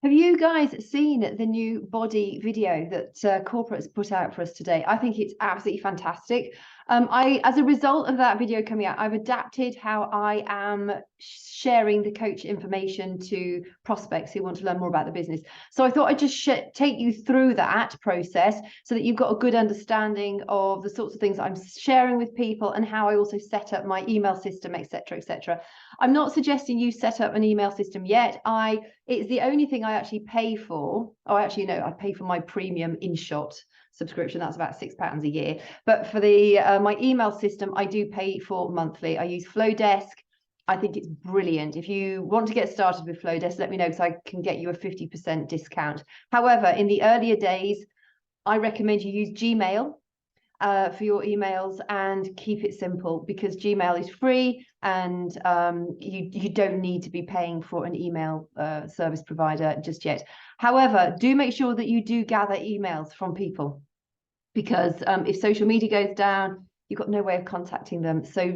Have you guys seen the new body video that corporates put out for us today? I think it's absolutely fantastic. As a result of that video coming out, I've adapted how I am sharing the coach information to prospects who want to learn more about the business. So I thought I'd just take you through that process so that you've got a good understanding of the sorts of things I'm sharing with people and how I also set up my email system, etc., etc. I'm not suggesting you set up an email system yet. It's the only thing I actually pay for. Oh, actually, no, I pay for my premium InShot subscription. That's about £6 a year. But for my email system, I do pay for monthly. I use Flowdesk. I think it's brilliant. If you want to get started with Flowdesk, let me know because I can get you a 50% discount. However, in the earlier days, I recommend you use Gmail for your emails and keep it simple because Gmail is free and you don't need to be paying for an email service provider just yet. However, do make sure that you do gather emails from people because if social media goes down, you've got no way of contacting them. So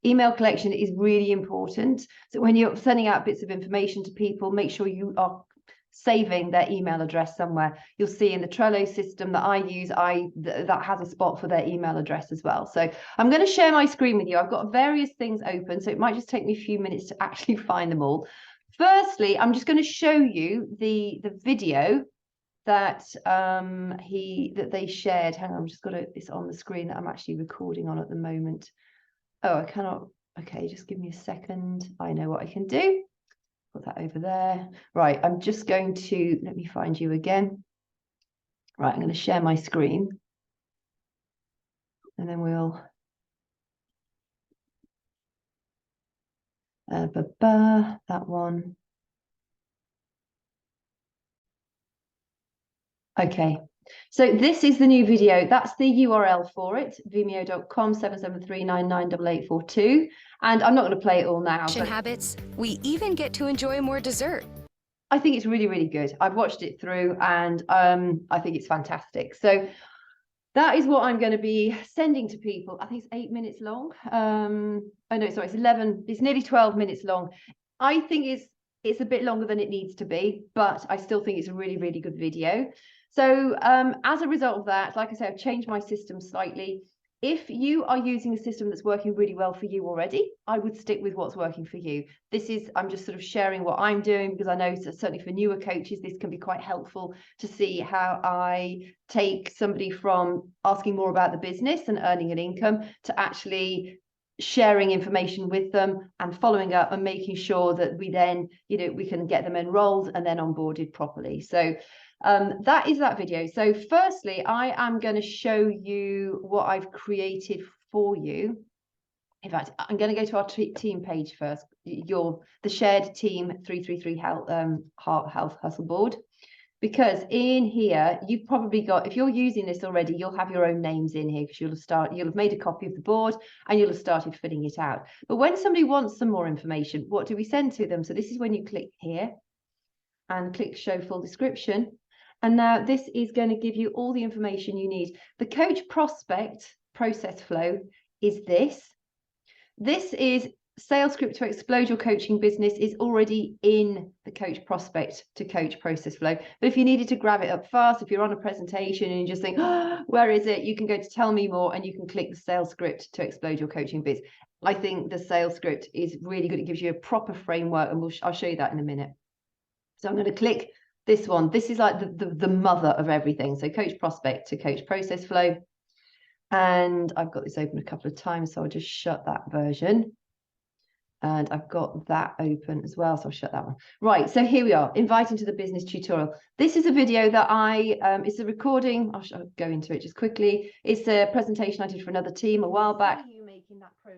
email collection is really important. So when you're sending out bits of information to people, make sure you are saving their email address somewhere. You'll see in the Trello system that I use, that has a spot for their email address as well. So I'm going to share my screen with you. I've got various things open, so it might just take me a few minutes to actually find them all. Firstly, I'm just going to show you the video that they shared. Hang on, I've just got it's on the screen that I'm actually recording on at the moment. Oh, I cannot. Okay, just give me a second. I know what I can do. Put that over there. Right, I'm just going to, let me find you again. Right, I'm going to share my screen. And then we'll, that one. Okay, so this is the new video. That's the URL for it, vimeo.com/773998842. And I'm not going to play it all now. But habits, we even get to enjoy more dessert. I think it's really, really good. I've watched it through and I think it's fantastic. So that is what I'm going to be sending to people. I think it's 8 minutes long. Oh no, sorry, it's nearly 12 minutes long. I think it's a bit longer than it needs to be, but I still think it's a really, really good video. So as a result of that, like I said, I've changed my system slightly. If you are using a system that's working really well for you already, I would stick with what's working for you. I'm just sort of sharing what I'm doing because I know certainly for newer coaches, this can be quite helpful to see how I take somebody from asking more about the business and earning an income to actually sharing information with them and following up and making sure that we then, we can get them enrolled and then onboarded properly. So that is that video. So firstly, I am going to show you what I've created for you. In fact, I'm going to go to our team page first, the shared team 333 health hustle board, because in here you've probably got, if you're using this already, you'll have your own names in here because you'll have made a copy of the board and you'll have started filling it out. But when somebody wants some more information, what do we send to them? So this is when you click here and click show full description. And now this is going to give you all the information you need. The coach prospect process flow is this. This is sales script to explode your coaching business is already in the coach prospect to coach process flow. But if you needed to grab it up fast, if you're on a presentation and you just think, oh, where is it? You can go to tell me more and you can click the sales script to explode your coaching biz. I think the sales script is really good. It gives you a proper framework and I'll show you that in a minute. So I'm going to click this one. This is like the mother of everything. So coach prospect to coach process flow. And I've got this open a couple of times, so I'll just shut that version. And I've got that open as well, so I'll shut that one. Right, so here we are, inviting to the business tutorial. This is a video that it's a recording. I'll go into it just quickly. It's a presentation I did for another team a while back.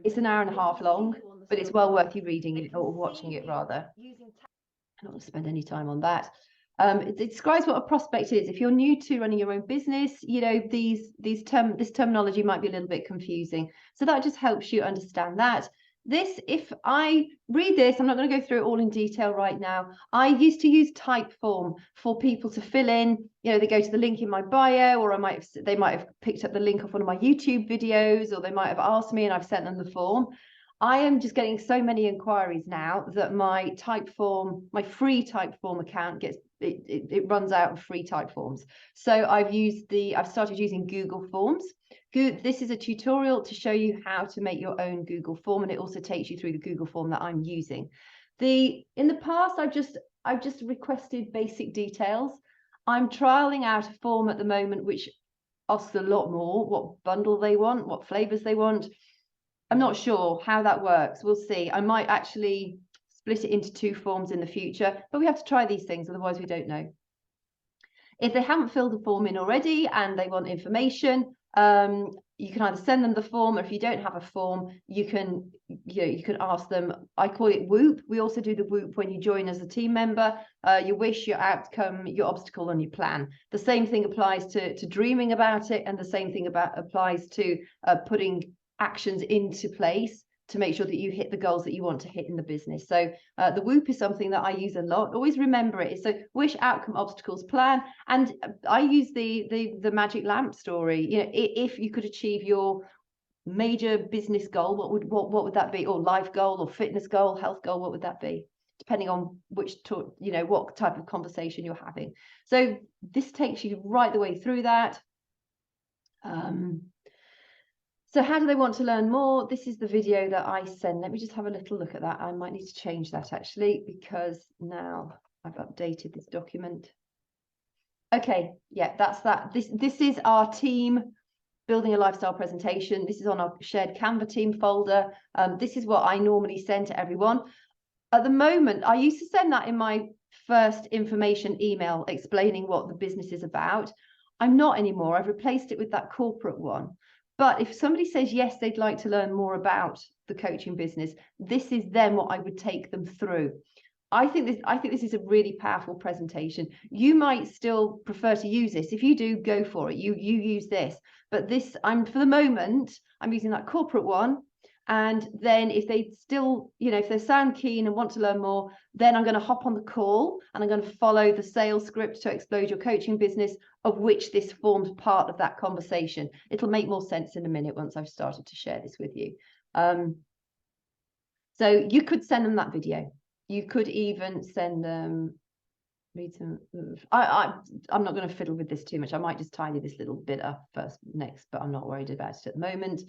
It's an hour and a half long, but it's well worth you reading it or watching it rather. I don't want to spend any time on that. It describes what a prospect is. If you're new to running your own business, this terminology might be a little bit confusing. So that just helps you understand that. If I read this, I'm not going to go through it all in detail right now. I used to use Typeform for people to fill in. They go to the link in my bio, or they might have picked up the link off one of my YouTube videos, or they might have asked me and I've sent them the form. I am just getting so many inquiries now that my free Typeform account it runs out of free Typeforms. So I've started using Google Forms. This is a tutorial to show you how to make your own Google form, and it also takes you through the Google form that I'm using. In the past, I've just requested basic details. I'm trialing out a form at the moment which asks a lot more, what bundle they want, what flavors they want. I'm not sure how that works. We'll see. I might actually split it into 2 forms in the future, but we have to try these things, otherwise we don't know. If they haven't filled a form in already and they want information, you can either send them the form, or if you don't have a form, you can ask them. I call it Whoop. We also do the Whoop when you join as a team member. Your wish, your outcome, your obstacle, and your plan. The same thing applies to dreaming about it, and the same thing applies to putting actions into place to make sure that you hit the goals that you want to hit in the business. So the Whoop is something that I use a lot. Always remember it. So wish, outcome, obstacles, plan. And I use the magic lamp story. If you could achieve your major business goal, what would that be? Or life goal, or fitness goal, health goal, what would that be? Depending on what type of conversation you're having. So this takes you right the way through that. So how do they want to learn more? This is the video that I send. Let me just have a little look at that. I might need to change that actually, because now I've updated this document. Okay, yeah, that's that. This is our team building a lifestyle presentation. This is on our shared Canva team folder. This is what I normally send to everyone. At the moment, I used to send that in my first information email explaining what the business is about. I'm not anymore. I've replaced it with that corporate one. But if somebody says, yes, they'd like to learn more about the coaching business, this is then what I would take them through. I think this is a really powerful presentation. You might still prefer to use this. If you do, go for it. You use this. But for the moment, I'm using that corporate one. And then if they still, if they sound keen and want to learn more, then I'm going to hop on the call and I'm going to follow the sales script to explode your coaching business, of which this forms part of that conversation. It'll make more sense in a minute once I've started to share this with you. So you could send them that video. You could even send them, I'm not going to fiddle with this too much. I might just tidy this little bit up next, but I'm not worried about it at the moment.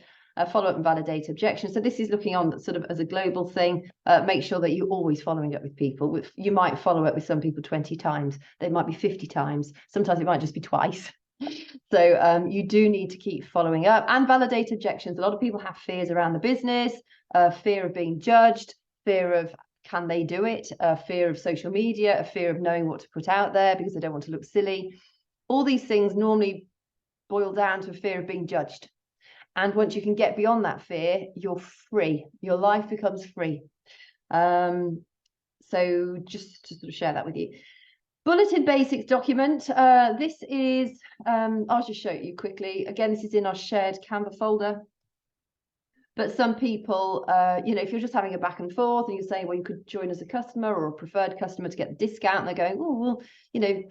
Follow up and validate objections. So this is looking on sort of as a global thing. Make sure that you're always following up with people. You might follow up with some people 20 times. They might be 50 times. Sometimes it might just be twice. So you do need to keep following up and validate objections. A lot of people have fears around the business, fear of being judged, fear of can they do it, fear of social media, a fear of knowing what to put out there because they don't want to look silly. All these things normally boil down to a fear of being judged. And once you can get beyond that fear, you're free. Your life becomes free. So just to sort of share that with you. Bulleted basics document. This is, I'll just show you quickly. Again, this is in our shared Canva folder. But some people, if you're just having a back and forth and you're saying, well, you could join as a customer or a preferred customer to get the discount, and they're going, oh, well,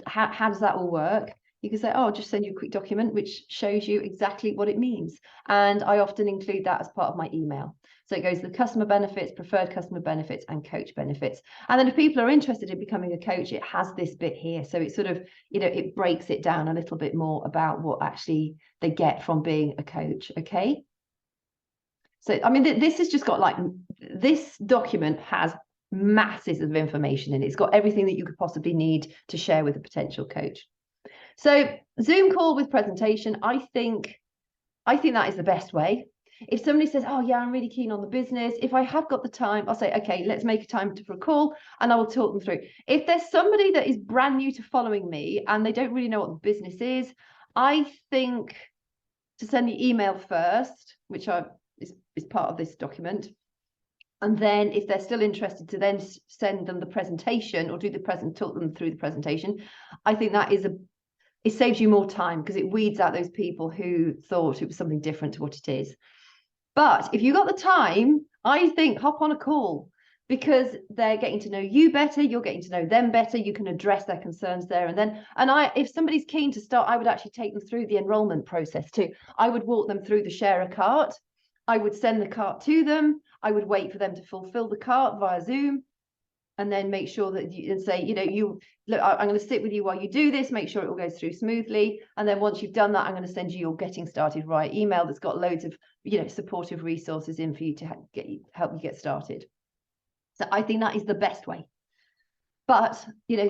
how does that all work? You can say, oh, I'll just send you a quick document which shows you exactly what it means. And I often include that as part of my email. So it goes to the customer benefits, preferred customer benefits, and coach benefits. And then if people are interested in becoming a coach, it has this bit here. So it sort of, it breaks it down a little bit more about what actually they get from being a coach. Okay. So, I mean, this has just got this document has masses of information in it. It's got everything that you could possibly need to share with a potential coach. So Zoom call with presentation, I think that is the best way. If somebody says, oh yeah, I'm really keen on the business, if I have got the time, I'll say, okay, let's make a time for a call and I will talk them through. If there's somebody that is brand new to following me and they don't really know what the business is, I think to send the email first, which is part of this document. And then if they're still interested, to then send them the presentation or talk them through the presentation. I think that it saves you more time because it weeds out those people who thought it was something different to what it is. But if you've got the time, I think hop on a call because they're getting to know you better. You're getting to know them better. You can address their concerns there. If somebody's keen to start, I would actually take them through the enrollment process too. I would walk them through the share a cart. I would send the cart to them. I would wait for them to fulfill the cart via Zoom, and then make sure that you and say, you look, I'm going to sit with you while you do this, make sure it all goes through smoothly. And then once you've done that, I'm going to send you your getting started right email that's got loads of, supportive resources in for you to help you get started. So I think that is the best way. But,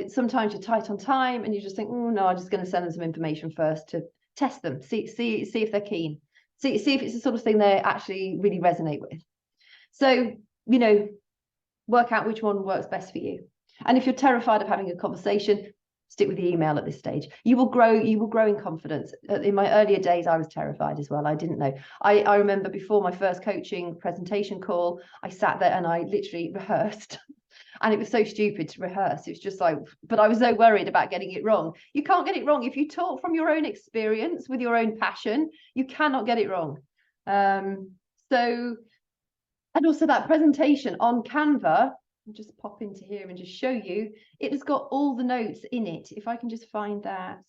sometimes you're tight on time and you just think, oh no, I'm just going to send them some information first to test them, see if they're keen, see if it's the sort of thing they actually really resonate with. So, work out which one works best for you. And if you're terrified of having a conversation, stick with the email at this stage. You will grow in confidence. In my earlier days, I was terrified as well. I didn't know. I remember before my first coaching presentation call, I sat there and I literally rehearsed. And it was so stupid to rehearse. It was just like, but I was so worried about getting it wrong. You can't get it wrong. If you talk from your own experience with your own passion, you cannot get it wrong. And also that presentation on Canva, I'll just pop into here and just show you, it has got all the notes in it. If I can just find that.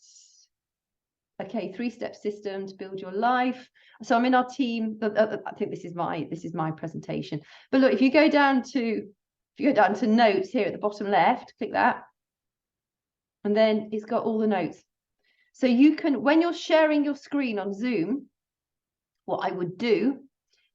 Okay, 3-step system to build your life. So I'm in our team. I think this is my presentation. But look, if you go down to notes here at the bottom left, click that. And then it's got all the notes. So you can, when you're sharing your screen on Zoom, what I would do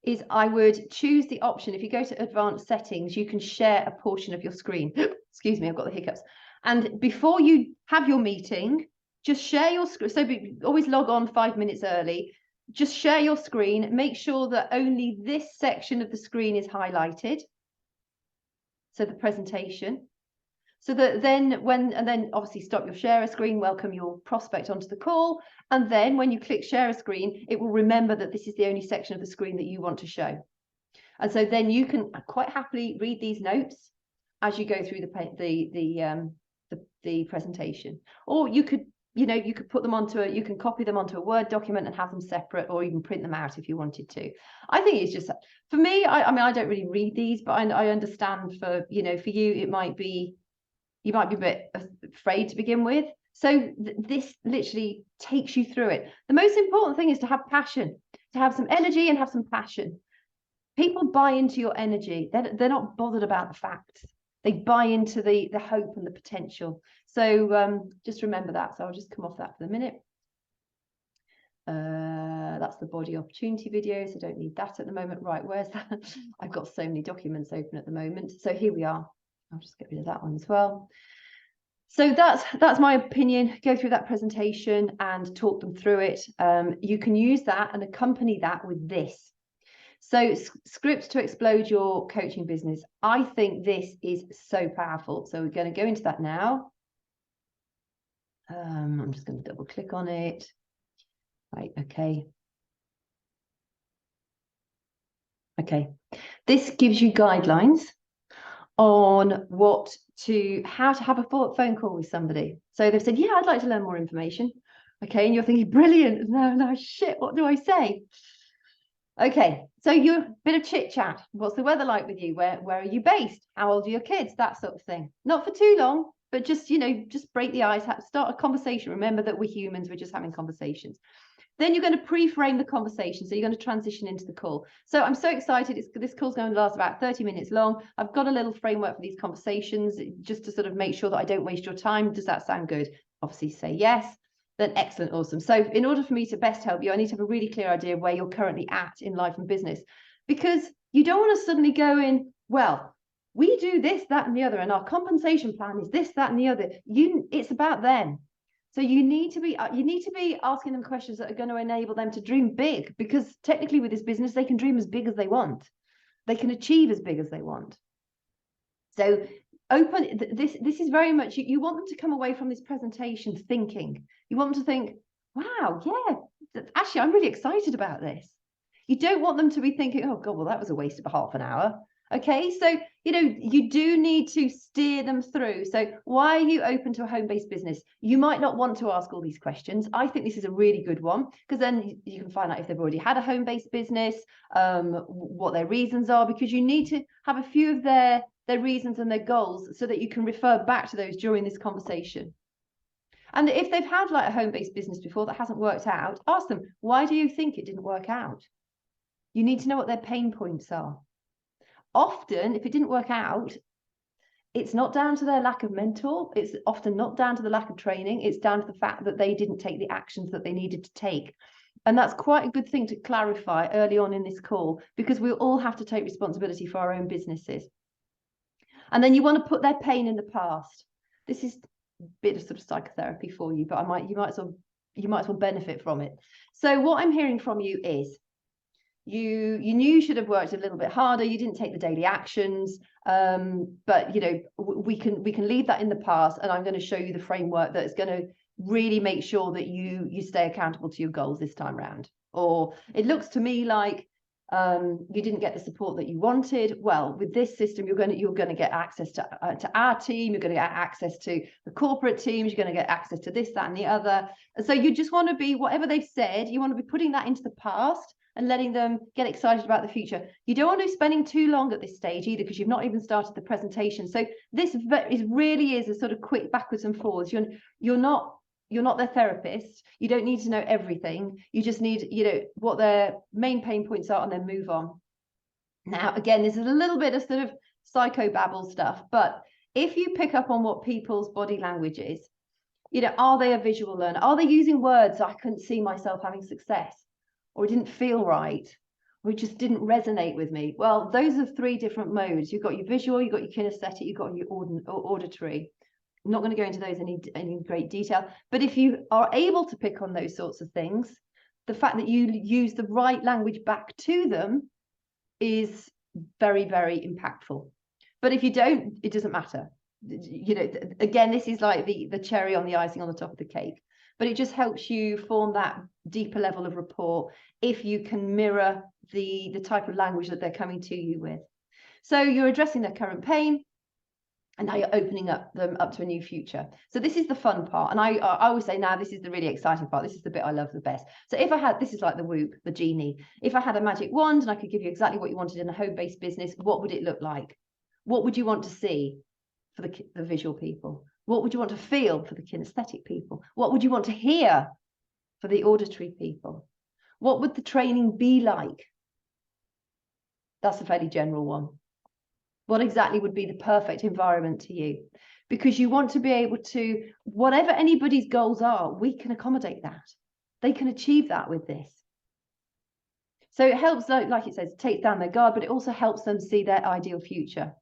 is I would choose the option. If you go to advanced settings, you can share a portion of your screen. Excuse me, I've got the hiccups. And before you have your meeting, just share your screen. So always log on 5 minutes early. Just share your screen. Make sure that only this section of the screen is highlighted. So the presentation. So that then obviously stop your share a screen, welcome your prospect onto the call. And then when you click share a screen, it will remember that this is the only section of the screen that you want to show. And so then you can quite happily read these notes as you go through the presentation. Or you could, you could put them you can copy them onto a Word document and have them separate, or even print them out if you wanted to. I think it's just, for me, I mean, I don't really read these, but I understand for you, it might be, you might be a bit afraid to begin with. So this literally takes you through it. The most important thing is to have passion, to have some energy and have some passion. People buy into your energy. They're not bothered about the facts. They buy into the hope and the potential. So just remember that. So I'll just come off that for the minute. That's the body opportunity video, so don't need that at the moment. Right, where's that? I've got so many documents open at the moment. So here we are. I'll just get rid of that one as well. So that's my opinion. Go through that presentation and talk them through it. You can use that and accompany that with this. So scripts to explode your coaching business. I think this is so powerful. So we're going to go into that now. I'm just going to double click on it. Right, okay. Okay, this gives you guidelines on how to have a phone call with somebody. So they've said, yeah, I'd like to learn more information. Okay, and you're thinking, brilliant. No, shit, what do I say? Okay, so you're a bit of chit chat. What's the weather like with you? Where are you based? How old are your kids? That sort of thing. Not for too long, but just, just break the ice, start a conversation. Remember that we're humans, we're just having conversations. Then you're going to pre-frame the conversation. So you're going to transition into the call. So I'm so excited. This call's going to last about 30 minutes long. I've got a little framework for these conversations just to sort of make sure that I don't waste your time. Does that sound good? Obviously say yes. Then excellent, awesome. So in order for me to best help you, I need to have a really clear idea of where you're currently at in life and business, because you don't want to suddenly go in, well, we do this, that, and the other, and our compensation plan is this, that, and the other. It's about them. So you need to be asking them questions that are going to enable them to dream big, because technically with this business, they can dream as big as they want. They can achieve as big as they want. So this is very much, you want them to come away from this presentation thinking. You want them to think, wow, yeah, actually, I'm really excited about this. You don't want them to be thinking, oh God, well, that was a waste of half an hour. Okay, so, you do need to steer them through. So why are you open to a home-based business? You might not want to ask all these questions. I think this is a really good one, because then you can find out if they've already had a home-based business, what their reasons are, because you need to have a few of their reasons and their goals so that you can refer back to those during this conversation. And if they've had like a home-based business before that hasn't worked out, ask them, why do you think it didn't work out? You need to know what their pain points are. often, if it didn't work out, it's not down to their lack of mentor. It's often not down to the lack of training. It's down to the fact that they didn't take the actions that they needed to take. And that's quite a good thing to clarify early on in this call, because we all have to take responsibility for our own businesses. And then you want to put their pain in the past. This is a bit of sort of psychotherapy for you, but you might as well benefit from it. So what I'm hearing from you is you knew you should have worked a little bit harder. You didn't take the daily actions, but we can leave that in the past, and I'm going to show you the framework that's going to really make sure that you stay accountable to your goals this time round. Or it looks to me like you didn't get the support that you wanted. Well, with this system, you're going to get access to our team. You're going to get access to the corporate teams. You're going to get access to this, that, and the other. And so you just want to be, whatever they've said, you want to be putting that into the past and letting them get excited about the future. You don't want to be spending too long at this stage either, because you've not even started the presentation. So this really is a sort of quick backwards and forwards. You're not their therapist. You don't need to know everything. You just need, what their main pain points are, and then move on. Now, again, this is a little bit of sort of psychobabble stuff, but if you pick up on what people's body language is, are they a visual learner? Are they using words? I couldn't see myself having success, or it didn't feel right, or it just didn't resonate with me. Well, those are 3 different modes. You've got your visual, you've got your kinesthetic, you've got your auditory. I'm not going to go into those in any great detail, but if you are able to pick on those sorts of things, the fact that you use the right language back to them is very, very impactful. But if you don't, it doesn't matter. Again, this is like the cherry on the icing on the top of the cake, but it just helps you form that deeper level of rapport if you can mirror the type of language that they're coming to you with. So you're addressing their current pain, and now you're opening them up to a new future. So this is the fun part. And I always say, now this is the really exciting part. This is the bit I love the best. So if I had, this is like the Whoop, the genie. If I had a magic wand and I could give you exactly what you wanted in a home-based business, what would it look like? What would you want to see for the visual people? What would you want to feel for the kinesthetic people? What would you want to hear for the auditory people? What would the training be like? That's a fairly general one. What exactly would be the perfect environment to you? Because you want to be able to, whatever anybody's goals are, we can accommodate that. They can achieve that with this. So it helps, like it says, take down their guard, but it also helps them see their ideal future.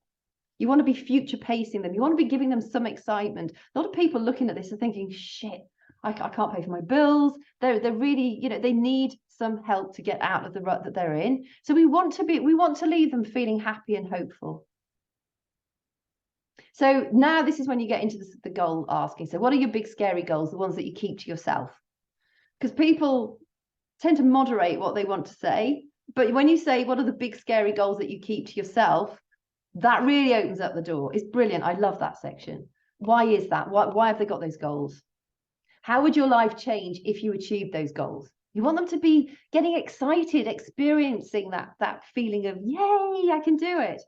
You want to be future pacing them. You want to be giving them some excitement. A lot of people looking at this are thinking, shit, I can't pay for my bills. They're really, they need some help to get out of the rut that they're in. So we want to leave them feeling happy and hopeful. So now this is when you get into the goal asking. So what are your big scary goals, the ones that you keep to yourself? Because people tend to moderate what they want to say. But when you say, what are the big scary goals that you keep to yourself, that really opens up the door. It's brilliant. I love that section. Why is that? Why have they got those goals? How would your life change if you achieved those goals? You want them to be getting excited, experiencing that feeling of, yay, I can do it.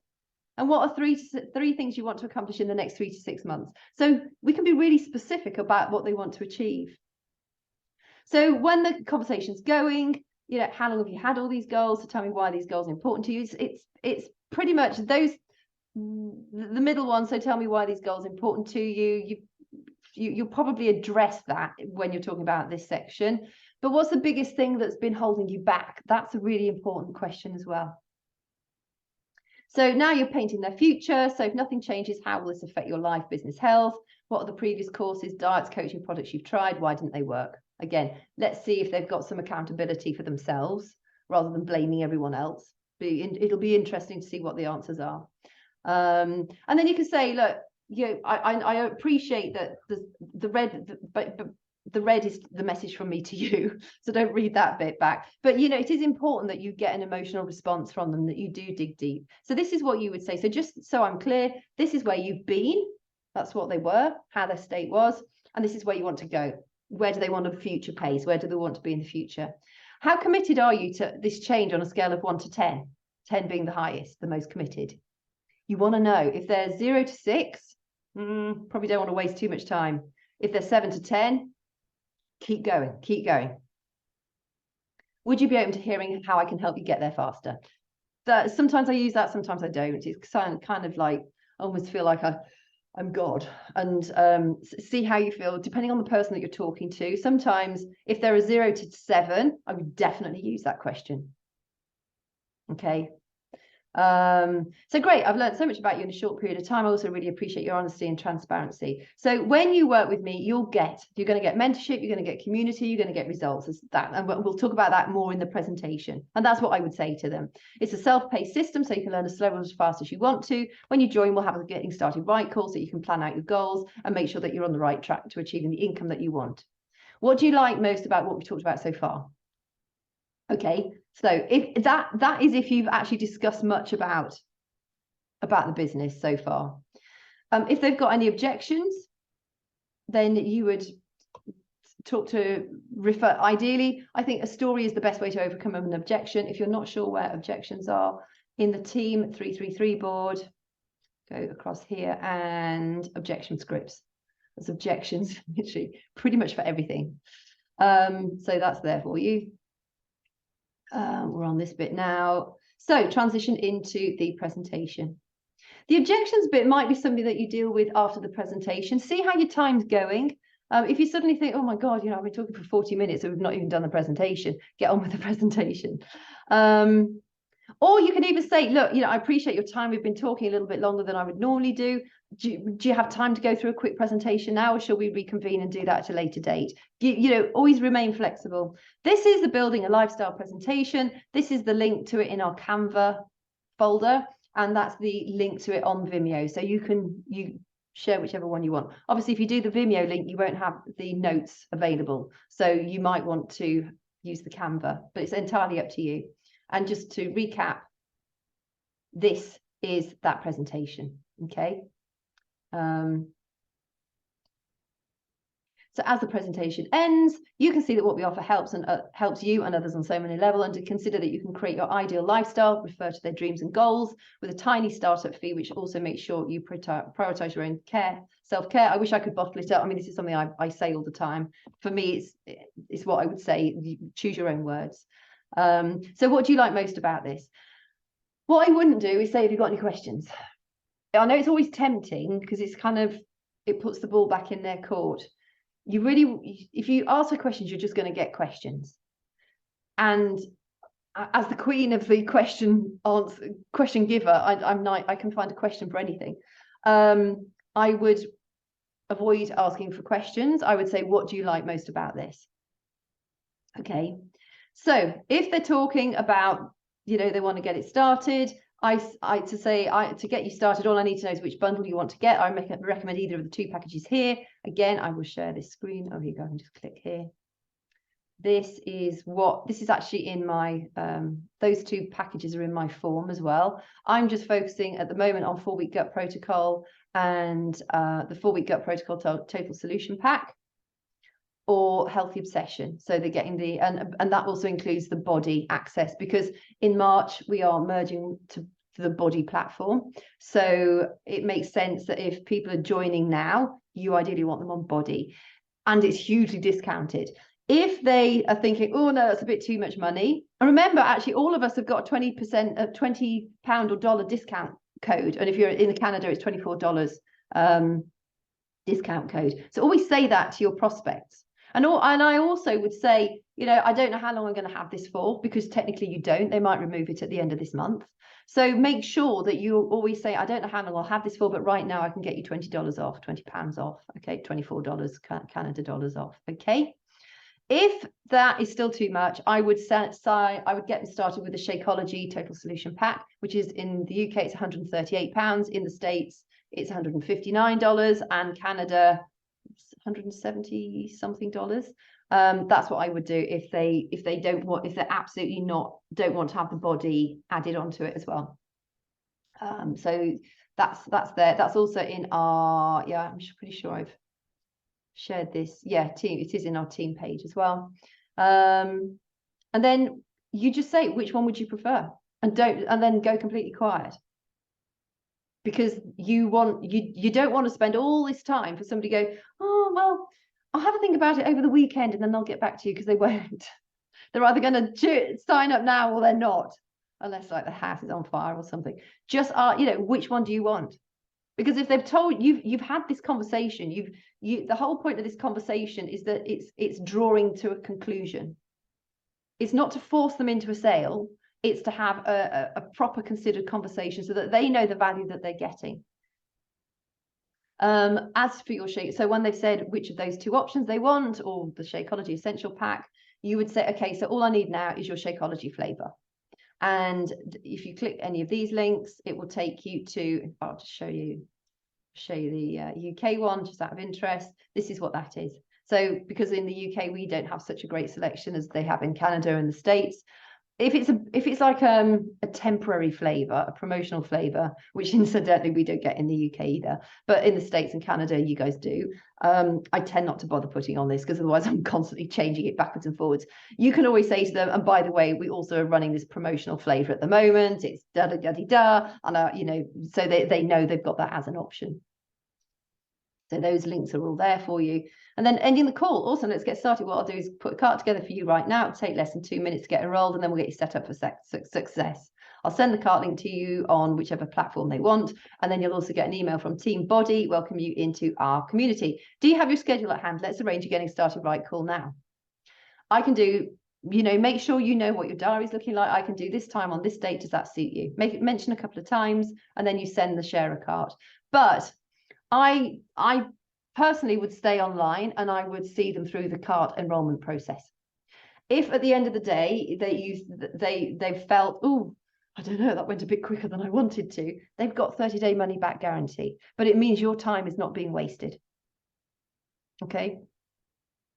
And what are three things you want to accomplish in the next 3 to 6 months? So we can be really specific about what they want to achieve. So when the conversation's going, how long have you had all these goals? So tell me why these goals are important to you. It's pretty much those, the middle one. So tell me why these goals are important to you. You'll probably address that when you're talking about this section. But what's the biggest thing that's been holding you back? That's a really important question as well. So now you're painting their future. So if nothing changes, how will this affect your life, business, health? What are the previous courses, diets, coaching products you've tried? Why didn't they work? Again, let's see if they've got some accountability for themselves rather than blaming everyone else. It'll be interesting to see what the answers are. And then you can say, look, I appreciate that the red is the message from me to you, so don't read that bit back. But it is important that you get an emotional response from them, that you do dig deep. So this is what you would say. So just so I'm clear, this is where you've been, that's what they were, how their state was, and this is where you want to go. Where do they want a future pace? Where do they want to be in the future? How committed are you to this change on a scale of 1 to 10? 10 being the highest, the most committed. You want to know if they're 0 to 6, probably don't want to waste too much time. If they're 7 to 10, keep going, keep going. Would you be open to hearing how I can help you get there faster? that sometimes I use that, sometimes I don't. It's kind of like, I almost feel like I'm God. And see how you feel, depending on the person that you're talking to. Sometimes if they're a 0 to 7, I would definitely use that question. Okay. So great, I've learned so much about you in a short period of time. I also really appreciate your honesty and transparency. So when you work with me, you're going to get mentorship, you're going to get community, you're going to get results. And we'll talk about that more in the presentation. And that's what I would say to them. It's a self-paced system, so you can learn as slow or as fast as you want to. When you join, we'll have a getting started right call so you can plan out your goals and make sure that you're on the right track to achieving the income that you want. What do you like most about what we've talked about so far? Okay, so if that is if you've actually discussed much about the business so far. If they've got any objections, then you would talk to refer. Ideally, I think a story is the best way to overcome an objection. If you're not sure where objections are in the team 333 board, go across here and objection scripts. There's objections literally pretty much for everything. So that's there for you. We're on this bit now. So transition into the presentation. The objections bit might be something that you deal with after the presentation. See how your time's going. If you suddenly think, oh my God, I've been talking for 40 minutes and we've not even done the presentation, get on with the presentation. Or you can even say, look, I appreciate your time. We've been talking a little bit longer than I would normally do. Do you have time to go through a quick presentation now, or shall we reconvene and do that at a later date? Always remain flexible. This is the Building a Lifestyle presentation. This is the link to it in our Canva folder, and that's the link to it on Vimeo. So you share whichever one you want. Obviously, if you do the Vimeo link, you won't have the notes available. So you might want to use the Canva, but it's entirely up to you. And just to recap, this is that presentation, okay? So as the presentation ends, you can see that what we offer helps you and others on so many levels, and to consider that you can create your ideal lifestyle, refer to their dreams and goals with a tiny startup fee, which also makes sure you prioritize your own self-care. I wish I could bottle it up. I mean, this is something I say all the time. For me, it's what I would say. You choose your own words. So what do you like most about this? What I wouldn't do is say, have you got any questions? I know it's always tempting because it's it puts the ball back in their court. If you ask for questions, you're just going to get questions. And as the queen of the question giver, I can find a question for anything. I would avoid asking for questions. I would say, what do you like most about this? Okay. So if they're talking about, they want to get it started, to get you started, all I need to know is which bundle you want to get. I recommend either of the 2 packages here. Again, I will share this screen. Oh, here you go. I can just click here. This is actually in my, those 2 packages are in my form as well. I'm just focusing at the moment on 4-week gut protocol and the 4-week gut protocol total solution pack, or healthy obsession. So they're getting and that also includes the body access, because in March we are merging to the body platform. So it makes sense that if people are joining now, you ideally want them on body, and it's hugely discounted. If they are thinking, oh no, that's a bit too much money, and remember, actually all of us have got 20% of £20 or dollar discount code, and if you're in Canada, it's $24 discount code. So always say that to your prospects. And I also would say, I don't know how long I'm going to have this for, because technically you don't. They might remove it at the end of this month. So make sure that you always say, I don't know how long I'll have this for, but right now I can get you $20 off, £20 off. Okay, $24 Canada dollars off. Okay. If that is still too much, I would get them started with the Shakeology Total Solution Pack, which is in the UK, it's £138. In the States, it's $159, and Canada, it's $170 something dollars. That's what I would do if they absolutely don't want to have the body added onto it as well. So that's there. That's also in our, I'm pretty sure I've shared this. Team, it is in our team page as well. And then you just say, which one would you prefer? And then go completely quiet. Because you don't want to spend all this time for somebody to go, oh, well, I'll have a think about it over the weekend and then they'll get back to you, because they won't. They're either going to sign up now or they're not. unless like the house is on fire or something. Just which one do you want? Because if they've told you've had this conversation, the whole point of this conversation is that it's drawing to a conclusion. It's not to force them into a sale. It's to have a proper considered conversation so that they know the value that they're getting. As for your Shake, so when they've said which of those 2 options they want, or the Shakeology Essential Pack, you would say, okay, so all I need now is your Shakeology flavor. And if you click any of these links, it will take you to, I'll just show you the UK one, just out of interest. This is what that is. So because in the UK, we don't have such a great selection as they have in Canada and the States. If it's like a temporary flavor, a promotional flavor, which incidentally we don't get in the UK either, but in the States and Canada you guys do, I tend not to bother putting on this because otherwise I'm constantly changing it backwards and forwards. You can always say to them, and by the way, we also are running this promotional flavor at the moment, it's da da da da da, and so they know they've got that as an option. So those links are all there for you. And then ending the call. Awesome. Let's get started. What I'll do is put a cart together for you right now. It'll take less than 2 minutes to get enrolled, and then we'll get you set up for success. I'll send the cart link to you on whichever platform they want. And then you'll also get an email from Team Body, welcome you into our community. Do you have your schedule at hand? Let's arrange a getting started right call now. I can do, make sure you know what your diary is looking like. I can do this time on this date. Does that suit you? Mention a couple of times, and then you send the share a cart. But I personally would stay online and I would see them through the cart enrollment process. If at the end of the day they've felt, oh, I don't know, that went a bit quicker than I wanted to, they've got 30-day money back guarantee, but it means your time is not being wasted. Okay.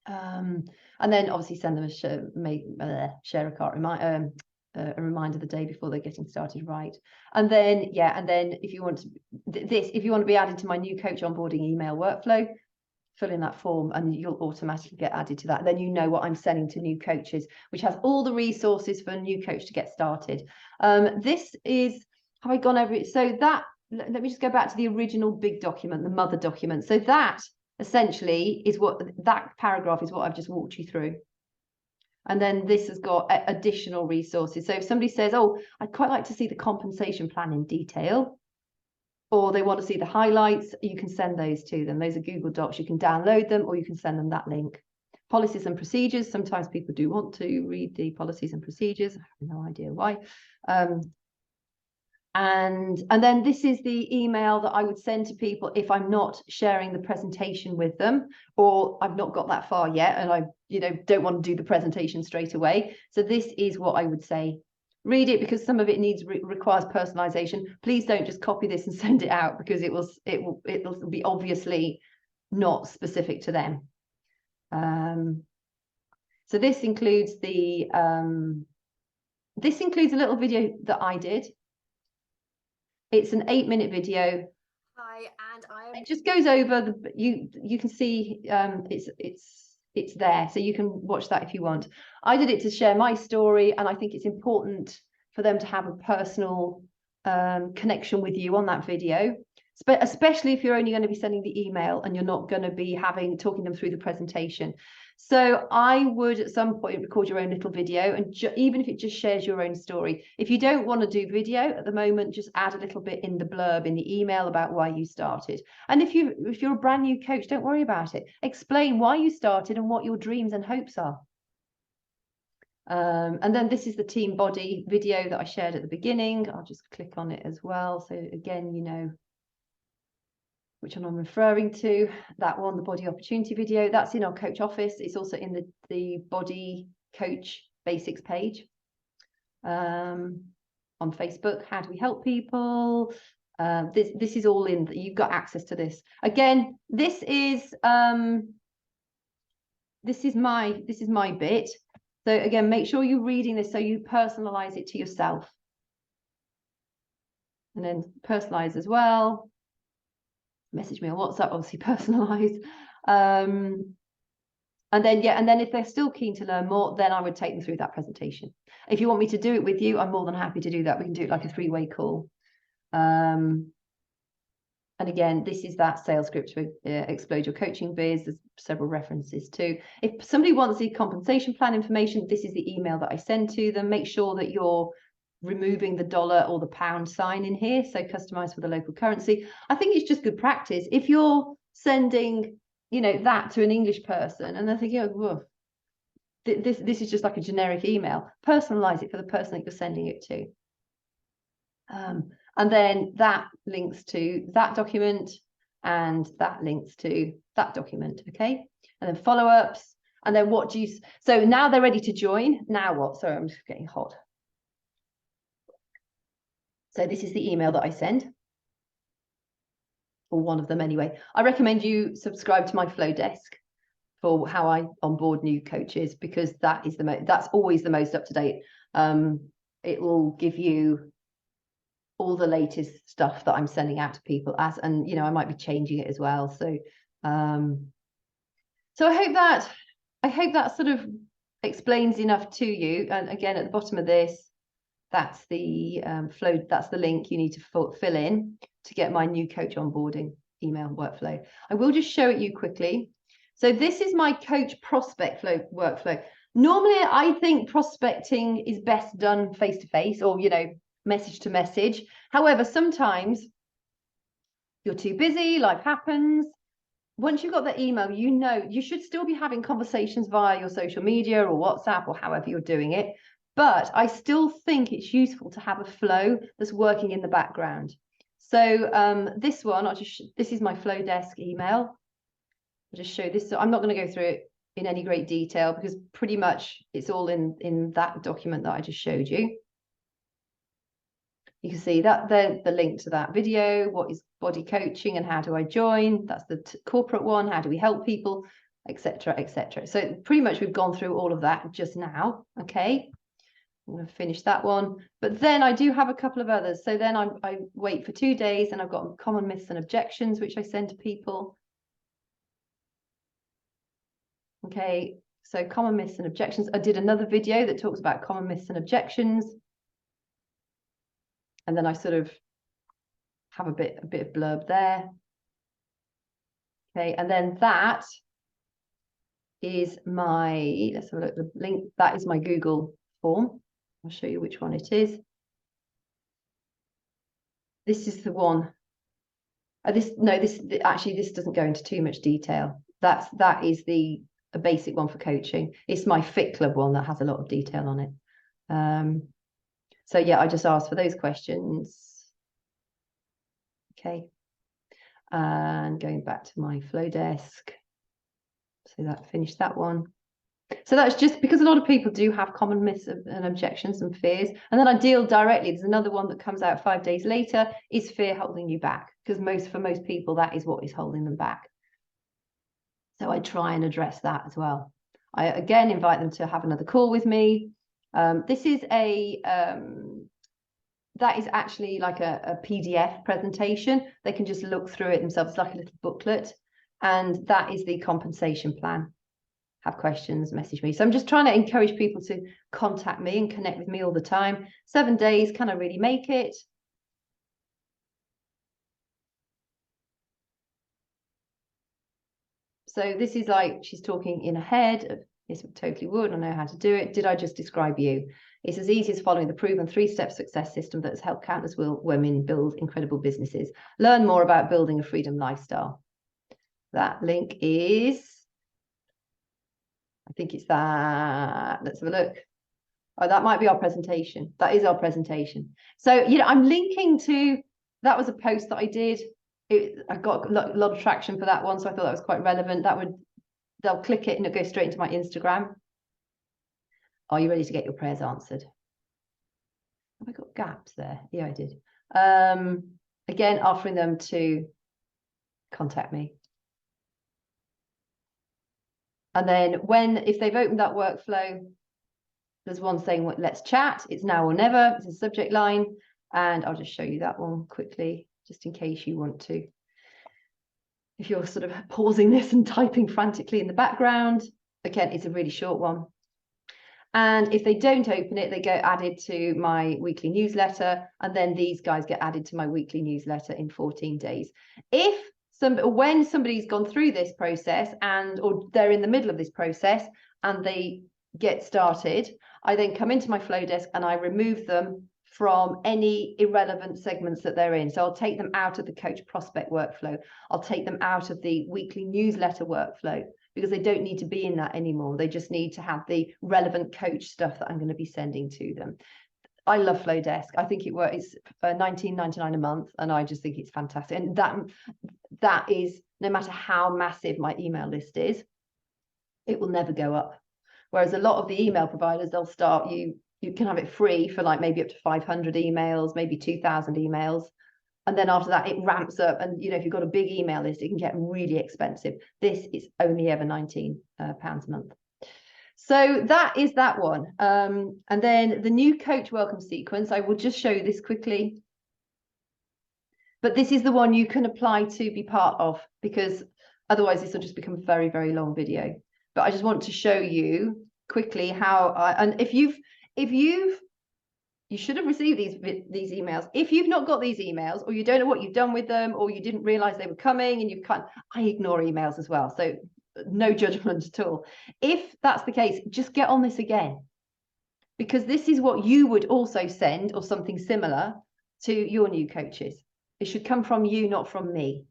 And then obviously send them a share a cart a reminder the day before they're getting started, right? And then if you want to be added to my new coach onboarding email workflow, fill in that form and you'll automatically get added to that. Then you know what I'm sending to new coaches, which has all the resources for a new coach to get started. This is, have I gone over it? So that, let me just go back to the original big document, the mother document. So that essentially is that paragraph is what I've just walked you through. And then this has got additional resources. So if somebody says, oh, I'd quite like to see the compensation plan in detail, or they want to see the highlights, you can send those to them. Those are Google Docs. You can download them or you can send them that link. Policies and procedures. Sometimes people do want to read the policies and procedures. I have no idea why. And then this is the email that I would send to people if I'm not sharing the presentation with them, or I've not got that far yet and I don't want to do the presentation straight away. So this is what I would say. Read it because some of it requires personalization. Please don't just copy this and send it out because it will be obviously not specific to them. So this includes a little video that I did. It's an 8-minute video. Hi, and it just goes over you can see it's there, so you can watch that if you want. I did it to share my story, and I think it's important for them to have a personal connection with you on that video, especially if you're only going to be sending the email and you're not going to be talking them through the presentation. So I would at some point record your own little video, and even if it just shares your own story. If you don't want to do video at the moment, just add a little bit in the blurb in the email about why you started. And if you're a brand new coach, don't worry about it. Explain why you started and what your dreams and hopes are. And then this is the Team Body video that I shared at the beginning. I'll just click on it as well. So again, you know which one I'm referring to. That one, the Body Opportunity video, that's in our coach office. It's also in the Body Coach Basics page on Facebook. How do we help people? This is all in. You've got access to this. Again, this is my bit. So again, make sure you're reading this so you personalize it to yourself. And then personalize as well. Message me on WhatsApp, obviously personalize. And then if they're still keen to learn more, then I would take them through that presentation. If you want me to do it with you, I'm more than happy to do that. We can do it like a 3-way call. And again, this is that sales script to explode your coaching biz. There's several references too. If somebody wants the compensation plan information, this is the email that I send to them. Make sure that you're removing the dollar or the pound sign in here, so customized for the local currency. I think it's just good practice. If you're sending, you know, that to an English person and they're thinking, oh, whoa, this is just like a generic email, personalize it for the person that you're sending it to. And then that links to that document and that links to that document, okay? And then follow-ups, and then what do you, so now they're ready to join. Now what? Sorry, I'm just getting hot. So this is the email that I send, or one of them anyway. I recommend you subscribe to my Flowdesk for how I onboard new coaches, because that is that's always the most up to date. It will give you all the latest stuff that I'm sending out to people, and you know, I might be changing it as well. So so I hope that sort of explains enough to you. And again, at the bottom of this, that's the flow, that's the link you need to fill in to get my new coach onboarding email workflow. I will just show it you quickly. So this is my coach prospect flow workflow. Normally, I think prospecting is best done face to face, or, you know, message to message. However, sometimes you're too busy, life happens. Once you've got the email, you know, you should still be having conversations via your social media or WhatsApp or however you're doing it. But I still think it's useful to have a flow that's working in the background. So this one, this is my Flowdesk email. I'll just show this. So I'm not going to go through it in any great detail because pretty much it's all in that document that I just showed you. You can see that the link to that video, what is body coaching and how do I join? That's the corporate one. How do we help people, etc., etc. So pretty much we've gone through all of that just now. Okay, I'm going to finish that one. But then I do have a couple of others. So then I wait for 2 days and I've got common myths and objections, which I send to people. Okay, so common myths and objections. I did another video that talks about common myths and objections. And then I sort of have a bit of blurb there. Okay, and then that is my, let's have a look, the link, that is my Google form. I'll show you which one it is. This is the one. This doesn't go into too much detail. That is a basic one for coaching. It's my Fit Club one that has a lot of detail on it. So yeah, I just asked for those questions. Okay. And going back to my Flowdesk. So that finished that one. So that's just because a lot of people do have common myths and objections and fears. And then I deal directly. There's another one that comes out 5 days later. Is fear holding you back? Because for most people, that is what is holding them back. So I try and address that as well. I again invite them to have another call with me. This is that is actually like a PDF presentation. They can just look through it themselves. It's like a little booklet. And that is the compensation plan. Have questions, message me. So I'm just trying to encourage people to contact me and connect with me all the time. 7 days, can I really make it? So this is like, she's talking in her head. Yes, totally would. I know how to do it. Did I just describe you? It's as easy as following the proven 3-step success system that has helped countless women build incredible businesses. Learn more about building a freedom lifestyle. That link is, I think it's that. Let's have a look. Oh, that might be our presentation. That is our presentation. So, you know, I'm linking to, that was a post that I did. I got a lot of traction for that one. So I thought that was quite relevant. They'll click it and it'll go straight into my Instagram. Are you ready to get your prayers answered? Have I got gaps there? Yeah, I did. Again, offering them to contact me. And then if they've opened that workflow, there's one saying, let's chat. It's now or never. It's a subject line. And I'll just show you that one quickly, just in case you want to. If you're sort of pausing this and typing frantically in the background, again, it's a really short one. And if they don't open it, they get added to my weekly newsletter. And then these guys get added to my weekly newsletter in 14 days. When somebody's gone through this process or they're in the middle of this process and they get started, I then come into my Flowdesk and I remove them from any irrelevant segments that they're in. So I'll take them out of the coach prospect workflow. I'll take them out of the weekly newsletter workflow, because they don't need to be in that anymore. They just need to have the relevant coach stuff that I'm going to be sending to them. I love Flowdesk. I think it's $19.99 a month, and I just think it's fantastic. And that is, no matter how massive my email list is, it will never go up. Whereas a lot of the email providers, they'll start you can have it free for like maybe up to 500 emails, maybe 2,000 emails. And then after that, it ramps up. And, if you've got a big email list, it can get really expensive. This is only ever £19 a month. So that is that one. And then the new coach welcome sequence, I will just show you this quickly. But this is the one you can apply to be part of, because otherwise this will just become a very, very long video. But I just want to show you quickly how and if you've you should have received these emails. If you've not got these emails, or you don't know what you've done with them, or you didn't realize they were coming, and I ignore emails as well, so no judgment at all. If that's the case, just get on this again, because this is what you would also send, or something similar, to your new coaches. It should come from you, not from me,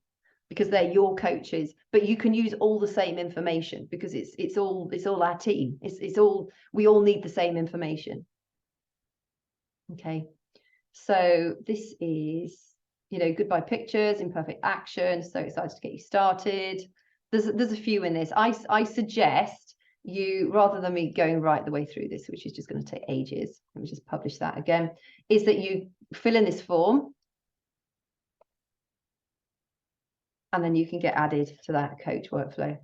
because they're your coaches. But you can use all the same information, because it's all our team. We all need the same information. Okay, so this is, goodbye pictures, imperfect action. So excited to get you started. There's a few in this. I suggest you, rather than me going right the way through this, which is just going to take ages, let me just publish that again, is that you fill in this form, and then you can get added to that coach workflow.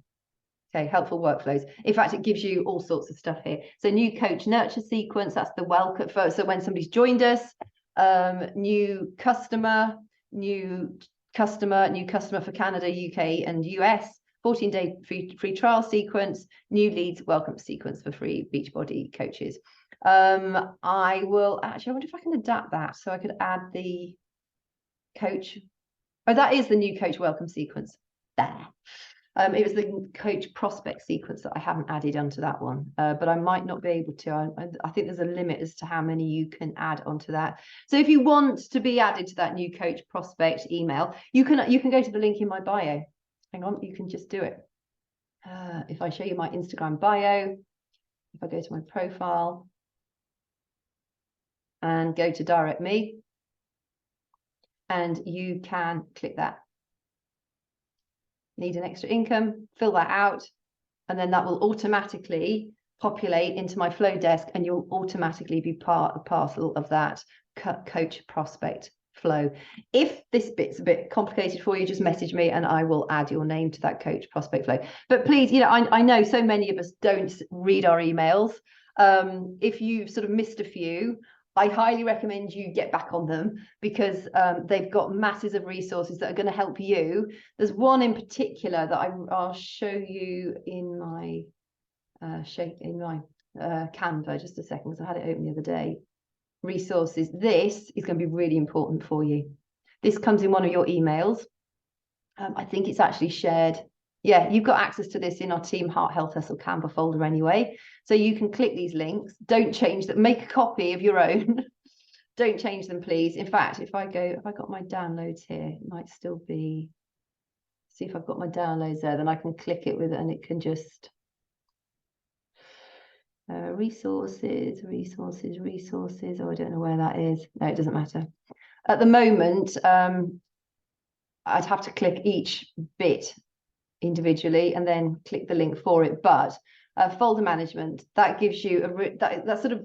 Okay, helpful workflows. In fact, it gives you all sorts of stuff here. So new coach nurture sequence, that's the welcome. So when somebody's joined us, new customer for Canada, UK and US, 14-day free trial sequence, new leads welcome sequence for free Beachbody coaches. I wonder if I can adapt that. So I could add the coach. Oh, that is the new coach welcome sequence there. It was the coach prospect sequence that I haven't added onto that one, but I might not be able to. I think there's a limit as to how many you can add onto that. So if you want to be added to that new coach prospect email, you can go to the link in my bio. Hang on, you can just do it. If I show you my Instagram bio, if I go to my profile and go to direct me, and you can click that. Need an extra income, fill that out, and then that will automatically populate into my Flowdesk, and you'll automatically be parcel of that coach prospect flow. If this bit's a bit complicated for you, just message me and I will add your name to that coach prospect flow. But please, I know so many of us don't read our emails. If you've sort of missed a few, I highly recommend you get back on them, because they've got masses of resources that are going to help you. There's one in particular that I'll show you in my Canva, just a second, because I had it open the other day. Resources. This is going to be really important for you. This comes in one of your emails. I think it's actually shared. Yeah, you've got access to this in our Team Heart Health Hustle Canva folder anyway. So you can click these links. Don't change them. Make a copy of your own. Don't change them, please. In fact, if I got my downloads here, it might still be. See if I've got my downloads there, then I can click it with it, and it can just resources. Oh, I don't know where that is. No, it doesn't matter. At the moment, I'd have to click each bit individually and then click the link for it. But folder management, that gives you that sort of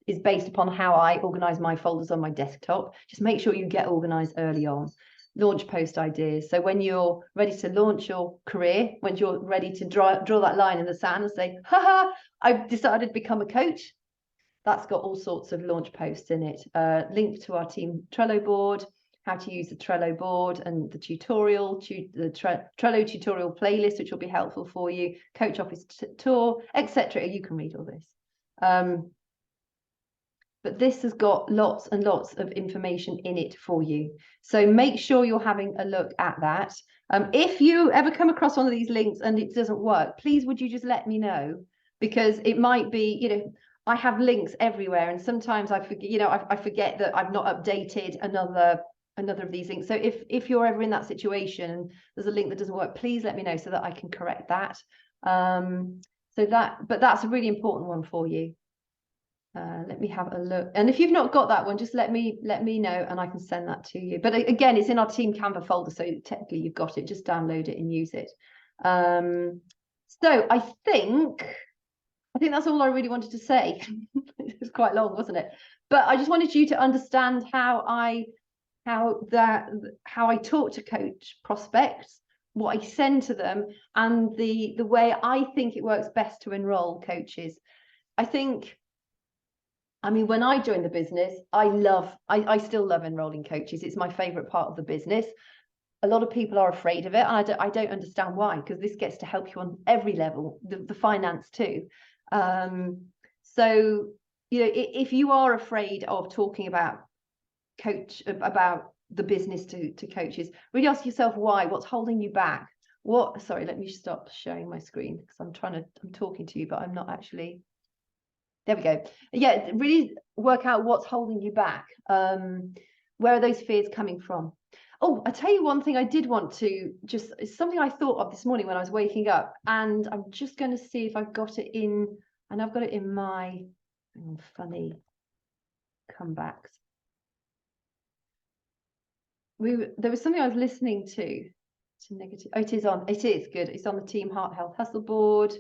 is based upon how I organize my folders on my desktop. Just make sure you get organized early on. Launch post ideas. So when you're ready to launch your career, when you're ready to draw that line in the sand and say, haha, I've decided to become a coach, that's got all sorts of launch posts in it. Link to our team Trello board, how to use the Trello board and the tutorial, the Trello tutorial playlist, which will be helpful for you, coach office tour, etc. You can read all this. But this has got lots and lots of information in it for you. So make sure you're having a look at that. If you ever come across one of these links and it doesn't work, please would you just let me know? Because it might be, I have links everywhere, and sometimes I forget, you know, I forget that I've not updated another of these links. So if you're ever in that situation and there's a link that doesn't work, please let me know so that I can correct that. But that's a really important one for you. Let me have a look. And if you've not got that one, just let me know and I can send that to you. But again, it's in our Team Canva folder, so technically you've got it. Just download it and use it. So I think that's all I really wanted to say. It was quite long, wasn't it? But I just wanted you to understand how I talk to coach prospects, what I send to them, and the way I think it works best to enroll coaches. I mean, when I joined the business, I still love enrolling coaches. It's my favorite part of the business. A lot of people are afraid of it, and I don't understand why, because this gets to help you on every level, the finance too. So, you know, if you are afraid of talking about the business to coaches, really ask yourself why. What's holding you back? Sorry, let me stop sharing my screen because I'm talking to you, but I'm not actually. There we go. Yeah, really work out what's holding you back. Where are those fears coming from? Oh, I tell you one thing I did want to it's something I thought of this morning when I was waking up, and I'm just going to see if I've got it in, and I've got it in my funny comebacks. There was something I was listening to negative. Oh, it is good. It's on the Team Heart Health Hustle board.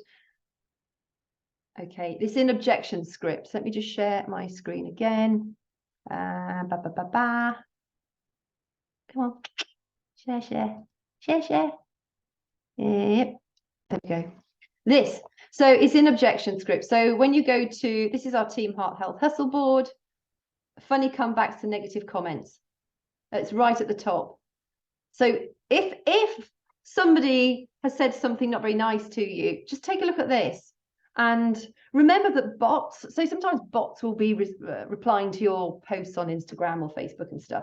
Okay, it's in objection scripts. Let me just share my screen again. Come on, share. Yep, there we go. So it's in objection script. So when you go to, this is our Team Heart Health Hustle board, funny comebacks to negative comments. It's right at the top. So if somebody has said something not very nice to you, just take a look at this. And remember that so sometimes bots will be replying to your posts on Instagram or Facebook and stuff.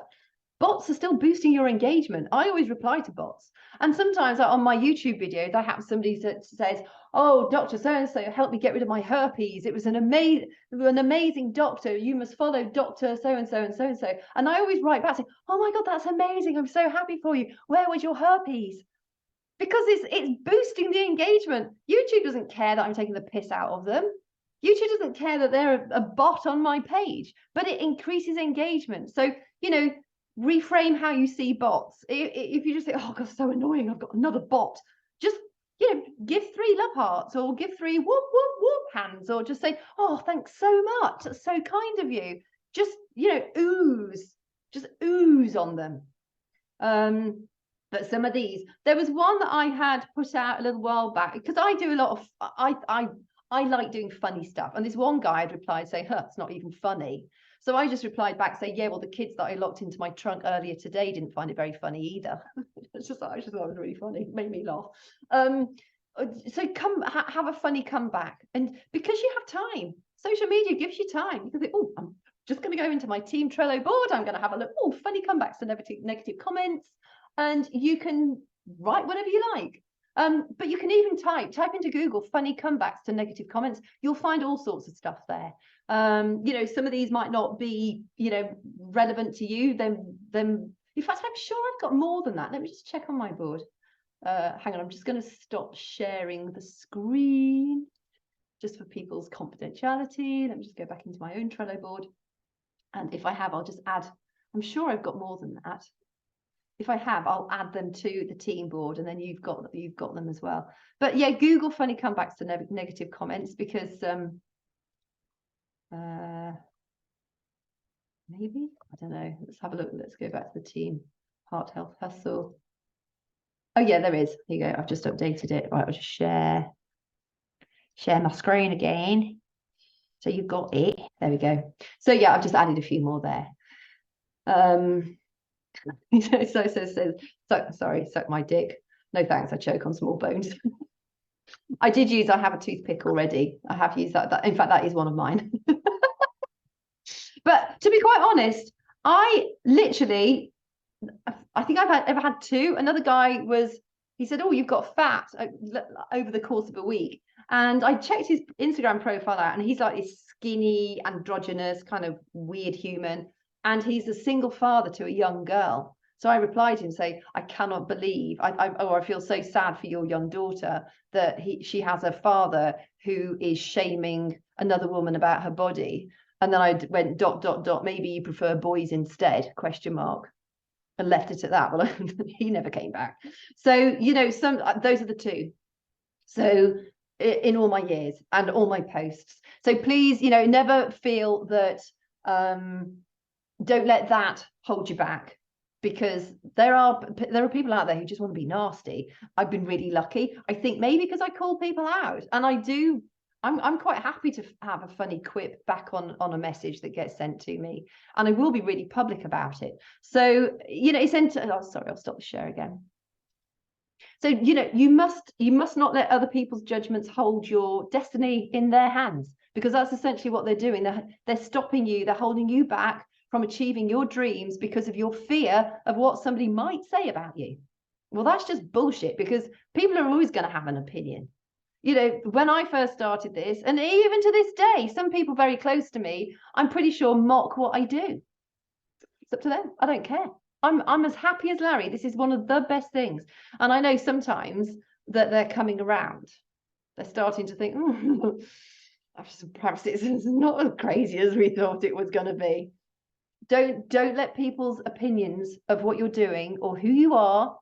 Bots are still boosting your engagement. I always reply to bots. And sometimes on my YouTube videos, I have somebody that says, oh, Dr. So-and-so helped me get rid of my herpes. It was an amazing doctor. You must follow Dr. So-and-so and so-and-so. And I always write back saying, oh my God, that's amazing. I'm so happy for you. Where was your herpes? Because it's boosting the engagement. YouTube doesn't care that I'm taking the piss out of them. YouTube doesn't care that they're a bot on my page, but it increases engagement. So, you know, reframe how you see bots. If you just say, oh God, so annoying, I've got another bot, just, you know, give 3 love hearts or give 3 whoop, whoop, whoop hands, or just say, oh, thanks so much. That's so kind of you. Just, you know, ooze on them. But some of these, there was one that I had put out a little while back, because I do a lot of, I like doing funny stuff. And this one guy had replied saying, huh, it's not even funny. So I just replied back saying, yeah, well, the kids that I locked into my trunk earlier today didn't find it very funny either. I just thought it was really funny. It made me laugh. So have a funny comeback. And because you have time, social media gives you time. You can think, oh, I'm just going to go into my Team Trello board. I'm going to have a look. Oh, funny comebacks to negative comments. And you can write whatever you like. But you can even type into Google funny comebacks to negative comments. You'll find all sorts of stuff there. You know, some of these might not be, you know, relevant to you. Then in fact, I'm sure I've got more than that. Let me just check on my board. Hang on, I'm just going to stop sharing the screen just for people's confidentiality. Let me just go back into my own Trello board. And if I have, I'll just add. I'm sure I've got more than that. If I have, I'll add them to the team board, and then you've got them as well. But yeah, Google funny comebacks to negative comments, because maybe, I don't know. Let's have a look. Let's go back to the Team Heart Health Hustle. Oh yeah, there is. Here you go. I've just updated it. Right, I'll just share my screen again. So you've got it. There we go. So yeah, I've just added a few more there. Sorry, suck my dick. No thanks, I choke on small bones. I have a toothpick already. I have used that. In fact, that is one of mine. But to be quite honest, I think I've ever had 2. Another guy he said, oh, you've got fat over the course of a week. And I checked his Instagram profile out, and he's like this skinny, androgynous, kind of weird human. And he's a single father to a young girl. So I replied to him saying, I cannot believe, I feel so sad for your young daughter that she has a father who is shaming another woman about her body. And then I went ... maybe you prefer boys instead, ? And left it at that. Well, he never came back. So, you know, those are the two. So in all my years and all my posts. So please, you know, never feel that, don't let that hold you back, because there are people out there who just want to be nasty. I've been really lucky. I think maybe because I call people out, and I'm quite happy to have a funny quip back on a message that gets sent to me, and I will be really public about it. So, you know, it's sorry, I'll stop the share again. So, you know, you must not let other people's judgments hold your destiny in their hands, because that's essentially what they're doing. They're stopping you, they're holding you back from achieving your dreams because of your fear of what somebody might say about you. Well, that's just bullshit, because people are always going to have an opinion. You know, when I first started this, and even to this day, some people very close to me, I'm pretty sure, mock what I do. It's up to them. I don't care. I'm as happy as Larry. This is one of the best things. And I know sometimes that they're coming around. They're starting to think, perhaps it's not as crazy as we thought it was going to be. Don't let people's opinions of what you're doing or who you are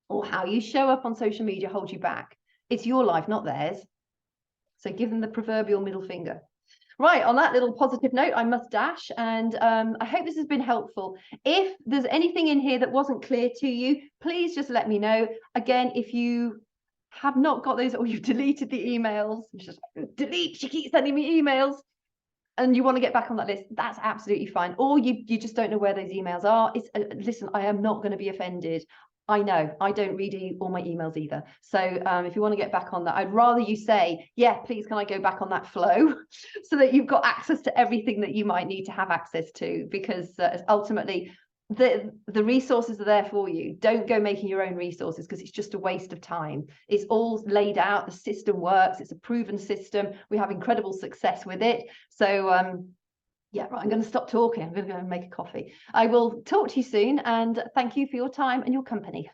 or how you show up on social media hold you back. It's your life, not theirs. So give them the proverbial middle finger. Right, on that little positive note, I must dash, and I hope this has been helpful. If there's anything in here that wasn't clear to you, please just let me know. Again, if you have not got those, or you've deleted the emails, just delete, she keeps sending me emails, and you want to get back on that list, that's absolutely fine. Or you just don't know where those emails are. Listen, I am not going to be offended. I know I don't read all my emails either. So if you want to get back on that, I'd rather you say, yeah, please, can I go back on that flow so that you've got access to everything that you might need to have access to, because ultimately the resources are there for you. Don't go making your own resources, because it's just a waste of time. It's all laid out. The system works. It's a proven system. We have incredible success with it. So yeah, right, I'm going to stop talking. I'm going to go and make a coffee. I will talk to you soon, and thank you for your time and your company.